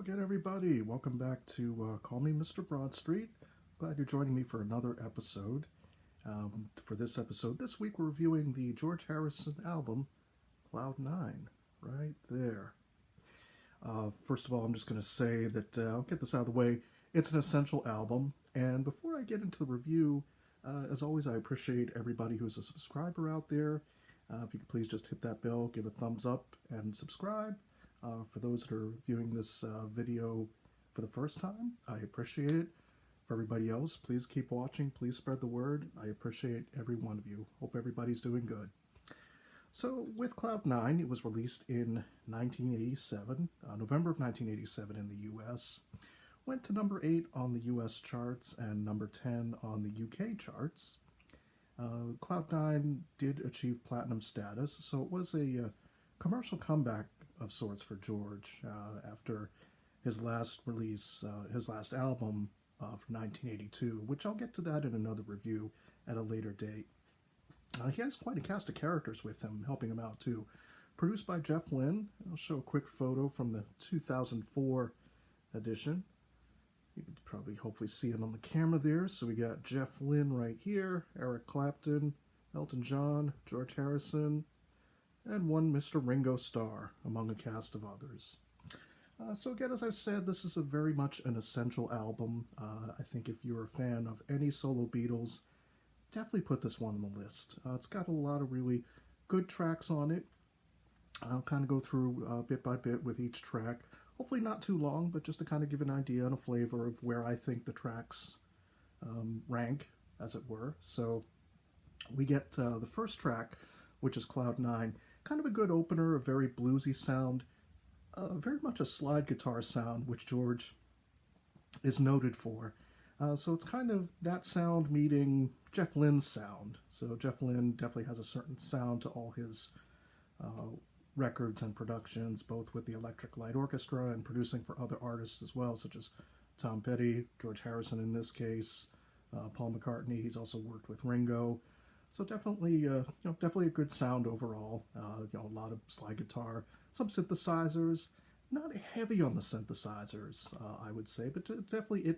again, everybody. Welcome back to Call Me Mr. Broadstreet. Glad you're joining me for another episode. For this episode, this week we're reviewing the George Harrison album, Cloud 9, right there. First of all, I'm just going to say that I'll get this out of the way. It's an essential album, and before I get into the review, as always, I appreciate everybody who's a subscriber out there. If you could please just hit that bell, give a thumbs up, and subscribe. For those that are viewing this video for the first time, I appreciate it. For everybody else, please keep watching. Please spread the word. I appreciate every one of you. Hope everybody's doing good. So, with Cloud 9, it was released in 1987, November of 1987 in the U.S. Went to number 8 on the U.S. charts and number 10 on the U.K. charts. Cloud 9 did achieve platinum status, so it was a commercial comeback of sorts for George after his last release, his last album from 1982, which I'll get to that in another review at a later date. He has quite a cast of characters with him, helping him out too. Produced by Jeff Lynne. I'll show a quick photo from the 2004 edition. You can probably hopefully see it on the camera there. So we got Jeff Lynne right here, Eric Clapton, Elton John, George Harrison, and one Mr. Ringo Starr, among a cast of others. So again, as I've said, this is very much an essential album. I think if you're a fan of any solo Beatles, definitely put this one on the list. It's got a lot of really good tracks on it. I'll kind of go through bit by bit with each track. Hopefully not too long, but just to kind of give an idea and a flavor of where I think the tracks rank, as it were. So we get the first track, which is Cloud 9. Kind of a good opener, a very bluesy sound, very much a slide guitar sound, which George is noted for. So it's kind of that sound meeting Jeff Lynne's sound. So Jeff Lynne definitely has a certain sound to all his records and productions, both with the Electric Light Orchestra and producing for other artists as well, such as Tom Petty, George Harrison in this case, Paul McCartney. He's also worked with Ringo. So definitely, definitely a good sound overall. A lot of slide guitar, some synthesizers, not heavy on the synthesizers, I would say, but definitely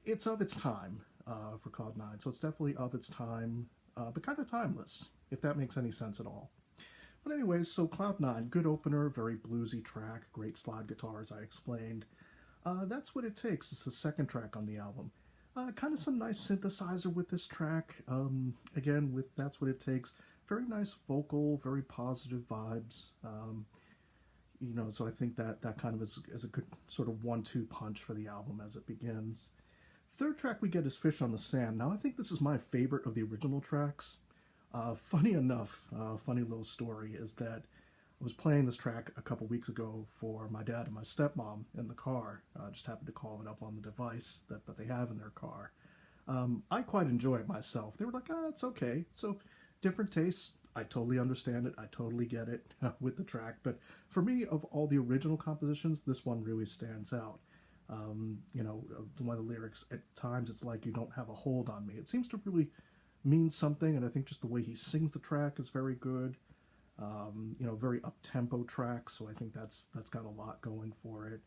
it's of its time for Cloud 9. So it's definitely of its time, but kind of timeless, if that makes any sense at all. But anyways, so Cloud 9, good opener, very bluesy track, great slide guitar, as I explained. That's What It Takes. It's the second track on the album. Kind of some nice synthesizer with this track. Again, with That's What It Takes. Very nice vocal, very positive vibes. So I think that kind of is a good sort of 1-2 punch for the album as it begins. Third track we get is Fish on the Sand. Now, I think this is my favorite of the original tracks. Funny enough, funny little story is that I was playing this track a couple weeks ago for my dad and my stepmom in the car. Just happened to call it up on the device that they have in their car. I quite enjoy it myself. They were like, it's okay. So, different tastes. I totally understand it. I totally get it with the track. But for me, of all the original compositions, this one really stands out. One of the lyrics, at times it's like you don't have a hold on me. It seems to really mean something, and I think just the way he sings the track is very good. Very up-tempo track, so I think that's got a lot going for it.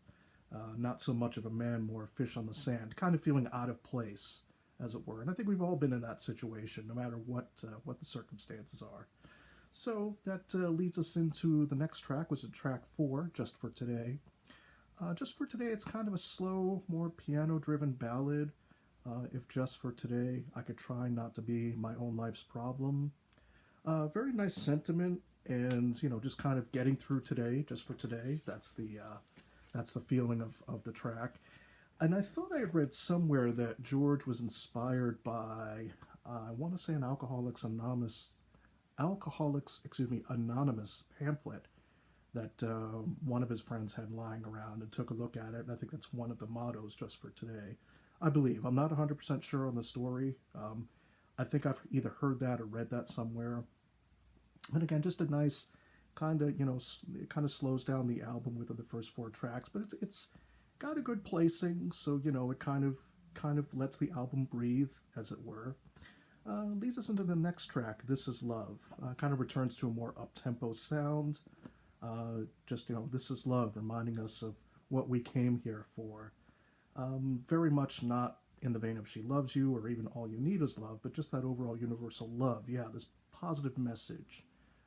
Not so much of a man, more fish on the sand, kind of feeling out of place, as it were. And I think we've all been in that situation, no matter what the circumstances are. So that leads us into the next track, which is track 4, Just for Today. Just for Today, it's kind of a slow, more piano-driven ballad. If just for today, I could try not to be my own life's problem. Very nice sentiment. And, just kind of getting through today, just for today. That's the feeling of the track. And I thought I had read somewhere that George was inspired by, I want to say an Alcoholics Anonymous pamphlet that one of his friends had lying around, and took a look at it. And I think that's one of the mottos, just for today. I believe. I'm not 100% sure on the story. I think I've either heard that or read that somewhere. And again, just a nice kind of, it kind of slows down the album within the first 4 tracks, but it's got a good placing, so, it kind of lets the album breathe, as it were. Leads us into the next track, This Is Love. Kind of returns to a more up-tempo sound. This is love, reminding us of what we came here for. Very much not in the vein of She Loves You or even All You Need Is Love, but just that overall universal love. Yeah, this positive message.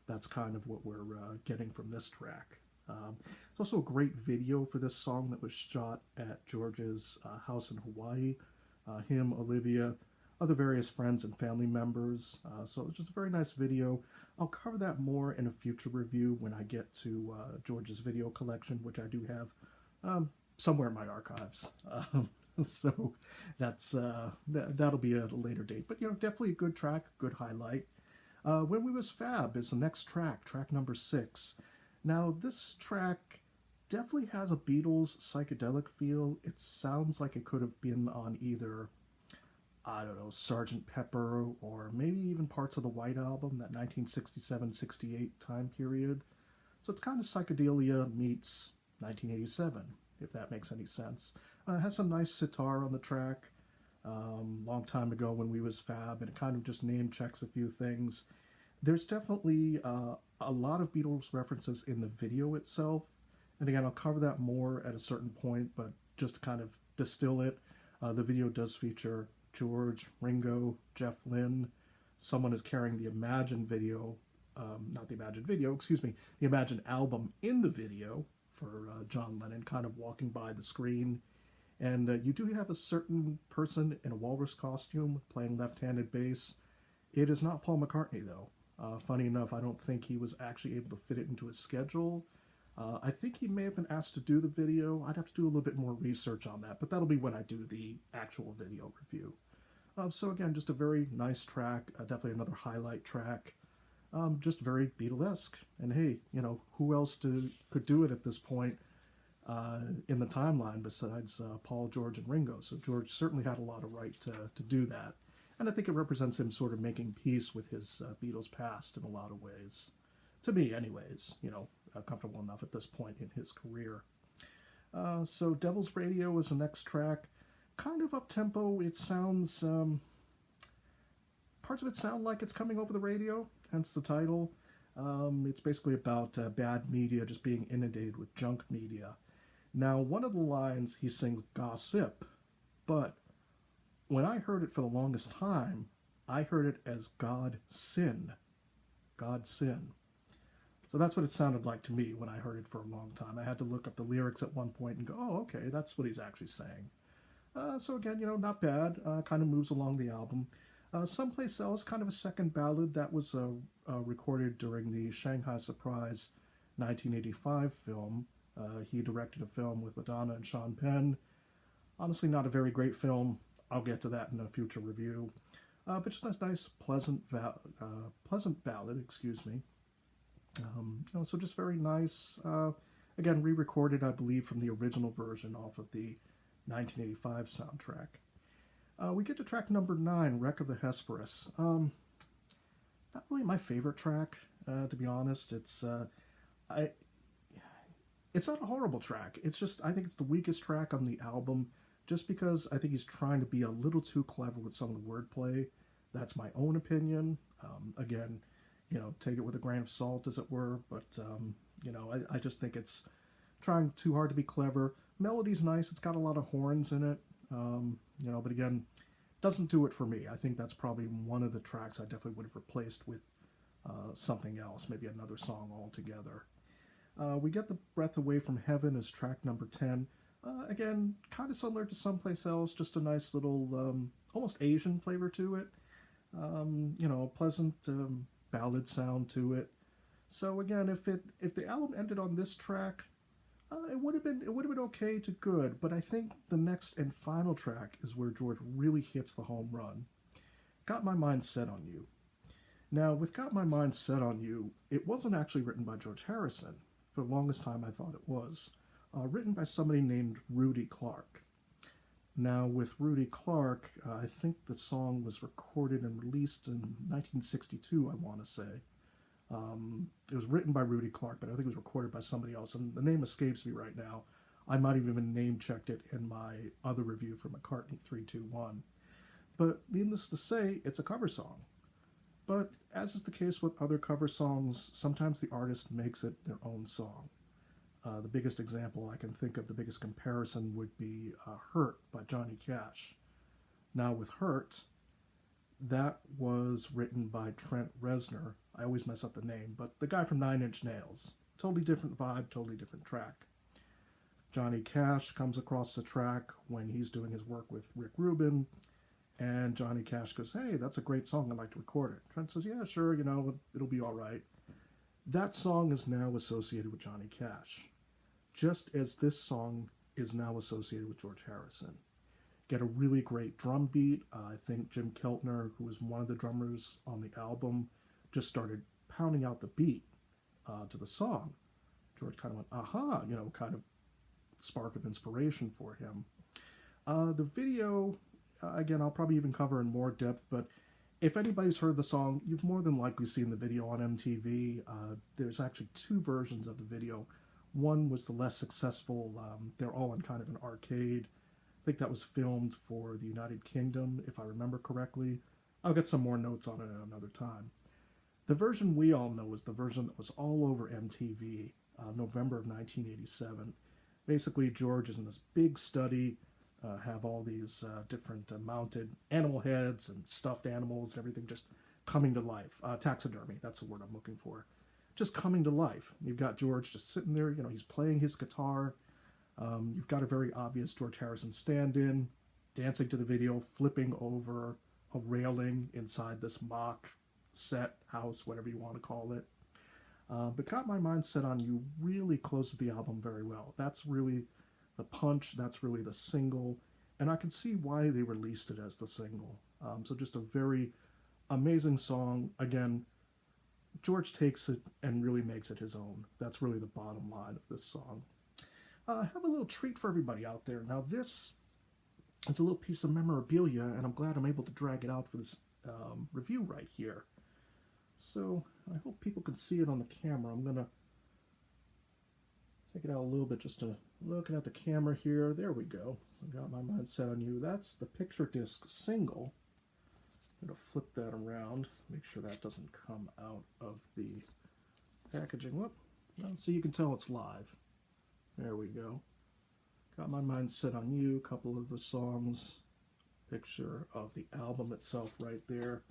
That's kind of what we're getting from this track. It's also a great video for this song that was shot at George's house in Hawaii. Him, Olivia, other various friends and family members. So it's just a very nice video. I'll cover that more in a future review when I get to George's video collection, which I do have somewhere in my archives. So that'll be at a later date. But, definitely a good track, good highlight. When We Was Fab is the next track, track number 6. Now, this track definitely has a Beatles psychedelic feel. It sounds like it could have been on either, I don't know, Sgt. Pepper or maybe even parts of the White Album, that 1967-68 time period. So it's kind of psychedelia meets 1987, if that makes any sense. It has some nice sitar on the track. Long time ago when We Was Fab, and it kind of just name checks a few things. There's definitely a lot of Beatles references in the video itself, and again, I'll cover that more at a certain point, but just to kind of distill it, the video does feature George, Ringo, Jeff Lynne. Someone is carrying the Imagine video, the Imagine album in the video for John Lennon, kind of walking by the screen. And you do have a certain person in a walrus costume playing left-handed bass. It is not Paul McCartney, though. Funny enough, I don't think he was actually able to fit it into his schedule. I think he may have been asked to do the video. I'd have to do a little bit more research on that, but that'll be when I do the actual video review. So again, just a very nice track, definitely another highlight track. Just very Beatlesque. And hey, who else could do it at this point in the timeline besides Paul, George, and Ringo? So George certainly had a lot of right to do that. And I think it represents him sort of making peace with his Beatles past in a lot of ways. To me, anyways, comfortable enough at this point in his career. So Devil's Radio is the next track. Kind of up-tempo. It sounds... parts of it sound like it's coming over the radio, hence the title. It's basically about bad media just being inundated with junk media. Now, one of the lines, he sings gossip, but when I heard it for the longest time, I heard it as God sin. God sin. So that's what it sounded like to me when I heard it for a long time. I had to look up the lyrics at one point and go, oh, okay, that's what he's actually saying. So again, not bad. Kind of moves along the album. Someplace Else, kind of a second ballad that was recorded during the Shanghai Surprise 1985 film. He directed a film with Madonna and Sean Penn. Honestly, not a very great film. I'll get to that in a future review. But just a nice, pleasant ballad, excuse me. So just very nice. Again, re-recorded, I believe, from the original version off of the 1985 soundtrack. We get to track number 9, Wreck of the Hesperus. Not really my favorite track, to be honest. It's not a horrible track. It's just, I think it's the weakest track on the album, just because I think he's trying to be a little too clever with some of the wordplay. That's my own opinion. Again, take it with a grain of salt, as it were, but, I just think it's trying too hard to be clever. Melody's nice. It's got a lot of horns in it. But again, doesn't do it for me. I think that's probably one of the tracks I definitely would have replaced with something else, maybe another song altogether. We get The Breath Away from Heaven as track number 10. Again, kind of similar to Someplace Else, just a nice little, almost Asian flavor to it. A pleasant ballad sound to it. So again, if the album ended on this track, it would have been okay to good, but I think the next and final track is where George really hits the home run. Got My Mind Set on You. Now, with Got My Mind Set on You, it wasn't actually written by George Harrison. For the longest time, I thought it was. Written by somebody named Rudy Clark. Now, with Rudy Clark, I think the song was recorded and released in 1962, I want to say. It was written by Rudy Clark, but I think it was recorded by somebody else, and the name escapes me right now. I might have even name-checked it in my other review for McCartney 321. But needless to say, it's a cover song. But as is the case with other cover songs, sometimes the artist makes it their own song. The biggest example I can think of, the biggest comparison would be Hurt by Johnny Cash. Now with Hurt, that was written by Trent Reznor. I always mess up the name, but the guy from Nine Inch Nails. Totally different vibe, totally different track. Johnny Cash comes across the track when he's doing his work with Rick Rubin, and Johnny Cash goes, "Hey, that's a great song, I'd like to record it." Trent says, "Yeah, sure, it'll be all right." That song is now associated with Johnny Cash, just as this song is now associated with George Harrison. Get a really great drum beat. I think Jim Keltner, who was one of the drummers on the album, just started pounding out the beat to the song. George kind of went, aha, kind of spark of inspiration for him. The video, again, I'll probably even cover in more depth, but if anybody's heard the song, you've more than likely seen the video on MTV. There's actually two versions of the video. One was the less successful. They're all in kind of an arcade. I think that was filmed for the United Kingdom, if I remember correctly. I'll get some more notes on it at another time. The version we all know is the version that was all over MTV, November of 1987. Basically, George is in this big study, have all these different mounted animal heads and stuffed animals and everything just coming to life. Taxidermy, that's the word I'm looking for. Just coming to life. You've got George just sitting there, he's playing his guitar. You've got a very obvious George Harrison stand-in, dancing to the video, flipping over a railing inside this mock set, house, whatever you want to call it. But Got My Mind Set on You really closes the album very well. That's really the punch, that's really the single, and I can see why they released it as the single. So just a very amazing song. Again, George takes it and really makes it his own. That's really the bottom line of this song. I have a little treat for everybody out there. Now this is a little piece of memorabilia, and I'm glad I'm able to drag it out for this review right here. So I hope people can see it on the camera. I'm going to take it out a little bit just to looking at the camera here. There we go. So Got My Mind Set on You. That's the picture disc single. I'm going to flip that around, make sure that doesn't come out of the packaging. Whoop. Well, so you can tell it's live. There we go. Got My Mind Set on You, a couple of the songs, picture of the album itself right there.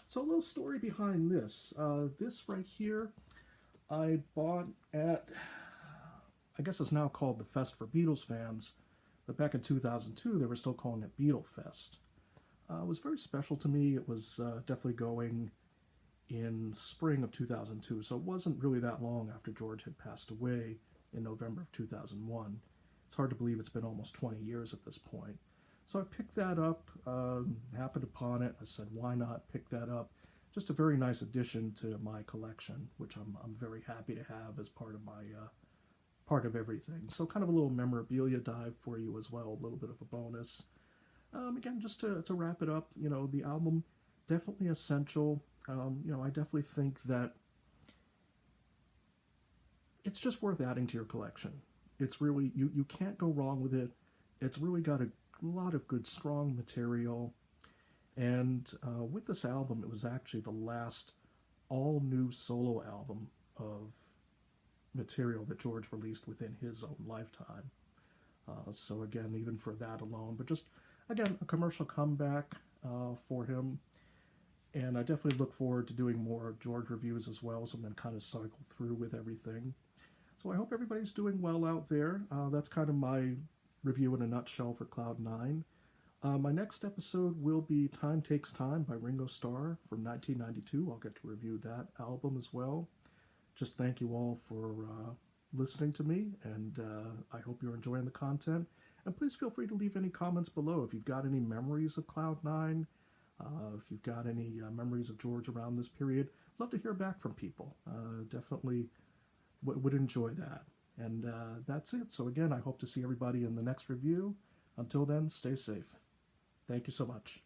So a little story behind this. This right here, I bought at, I guess it's now called the Fest for Beatles fans, but back in 2002, they were still calling it Beatle Fest. It was very special to me. It was definitely going in spring of 2002, so it wasn't really that long after George had passed away in November of 2001. It's hard to believe it's been almost 20 years at this point. So I picked that up, happened upon it. I said, why not pick that up? Just a very nice addition to my collection, which I'm very happy to have as part of my part of everything. So kind of a little memorabilia dive for you as well, a little bit of a bonus. Again, just to wrap it up, the album, definitely essential. I definitely think that it's just worth adding to your collection. It's really, you can't go wrong with it. It's really got a lot of good, strong material. And with this album, it was actually the last all-new solo album of material that George released within his own lifetime. So again, even for that alone, but just, again, a commercial comeback for him. And I definitely look forward to doing more George reviews as well, so I'm going to kind of cycle through with everything. So I hope everybody's doing well out there. That's kind of my review in a nutshell for Cloud 9. My next episode will be Time Takes Time by Ringo Starr from 1992. I'll get to review that album as well. Just thank you all for listening to me, and I hope you're enjoying the content. And please feel free to leave any comments below if you've got any memories of Cloud 9, if you've got any memories of George around this period. Love to hear back from people. Definitely would enjoy that. And that's it. So again, I hope to see everybody in the next review. Until then, stay safe. Thank you so much.